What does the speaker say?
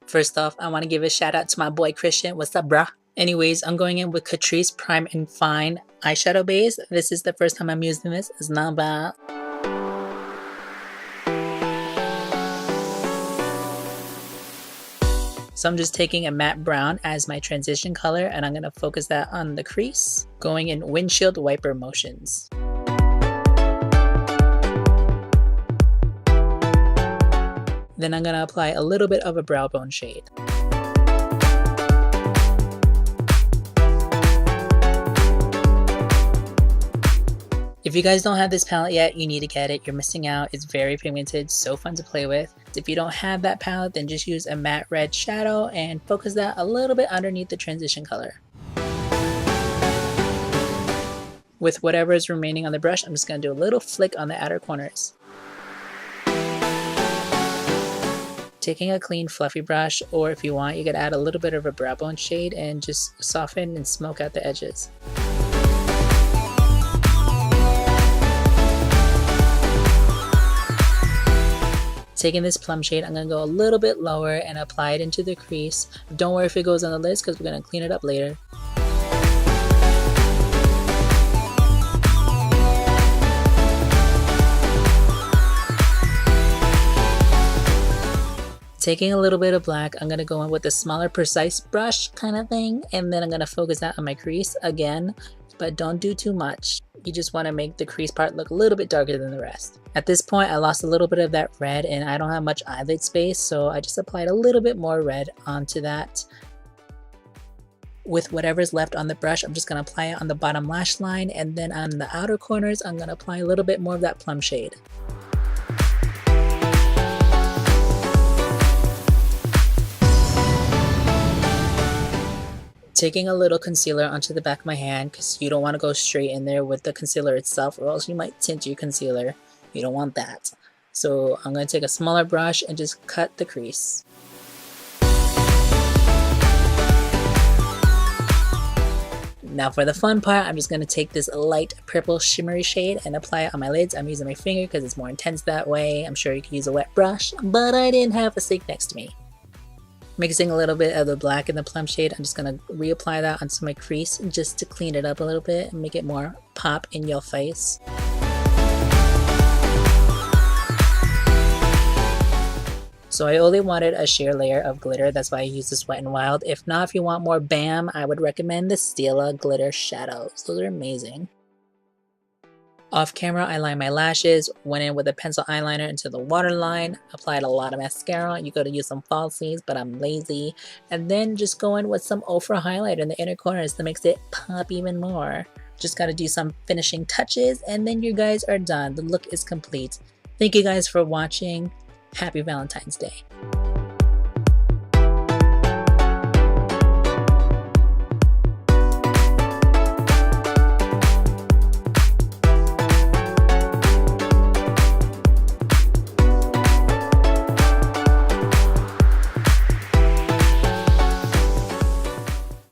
First off, I want to give a shout out to my boy Christian. What's up, bruh? Anyways, I'm going in with Catrice Prime and Fine eyeshadow base. This is the first time I'm using this. It's not bad. So I'm just taking a matte brown as my transition color, and I'm going to focus that on the crease, going in windshield wiper motions. Then I'm going to apply a little bit of a brow bone shade. If you guys don't have this palette yet, you need to get it. You're missing out. It's very pigmented, so fun to play with. If you don't have that palette, then just use a matte red shadow and focus that a little bit underneath the transition color. With whatever is remaining on the brush, I'm just going to do a little flick on the outer corners. Taking a clean fluffy brush, or if you want, you could add a little bit of a brow bone shade and just soften and smoke out the edges. Taking this plum shade, I'm going to go a little bit lower and apply it into the crease. Don't worry if it goes on the lids because we're going to clean it up later. Taking a little bit of black, I'm going to go in with a smaller precise brush kind of thing, and then I'm going to focus that on my crease again, but don't do too much. You just want to make the crease part look a little bit darker than the rest. At this point, I lost a little bit of that red and I don't have much eyelid space, so I just applied a little bit more red onto that. With whatever's left on the brush, I'm just going to apply it on the bottom lash line, and then on the outer corners, I'm going to apply a little bit more of that plum shade. Taking a little concealer onto the back of my hand, because you don't want to go straight in there with the concealer itself, or else you might tint your concealer. You don't want that. So I'm going to take a smaller brush and just cut the crease. Now for the fun part, I'm just going to take this light purple shimmery shade and apply it on my lids. I'm using my finger because it's more intense that way. I'm sure you could use a wet brush, but I didn't have a sink next to me. Mixing a little bit of the black and the plum shade, I'm just going to reapply that onto my crease just to clean it up a little bit and make it more pop in your face. So I only wanted a sheer layer of glitter, that's why I used this Wet n Wild. If not, if you want more BAM, I would recommend the Stila glitter shadows. Those are amazing. Off camera, I lined my lashes, went in with a pencil eyeliner into the waterline, applied a lot of mascara. You could use some falsies, but I'm lazy. And then just go in with some Ultra highlighter in the inner corners that makes it pop even more. Just gotta do some finishing touches, and then you guys are done. The look is complete. Thank you guys for watching. Happy Valentine's Day.